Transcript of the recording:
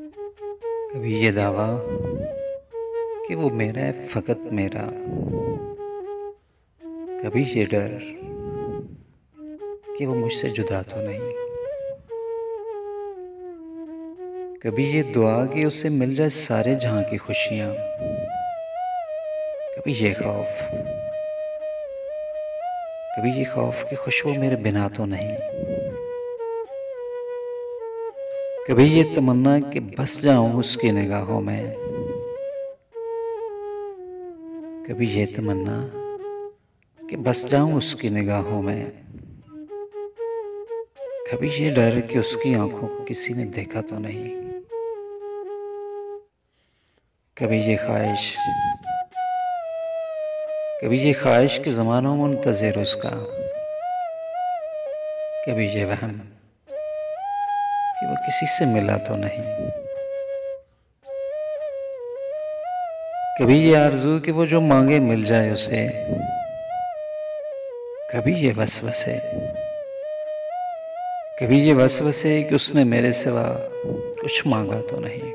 कभी ये दावा कि वो मेरा है फ़कत मेरा, कभी ये डर कि वो मुझसे जुदा तो नहीं, कभी ये दुआ कि उससे मिल जाए सारे जहां की खुशियां, कभी ये खौफ कि खुश वो मेरे बिना तो नहीं, कभी ये तमन्ना कि बस जाऊं उसकी निगाहों में, कभी ये तमन्ना कि बस जाऊं उसकी निगाहों में, कभी ये डर कि उसकी आंखों को किसी ने देखा तो नहीं, कभी ये ख्वाहिश कभी ये ख्वाहिश के ज़मानों मुंतज़िर उसका, कभी ये वहम कि वो किसी से मिला तो नहीं, कभी ये आरज़ू कि वो जो मांगे मिल जाए उसे, कभी ये वसवसे कि उसने मेरे सिवा कुछ मांगा तो नहीं,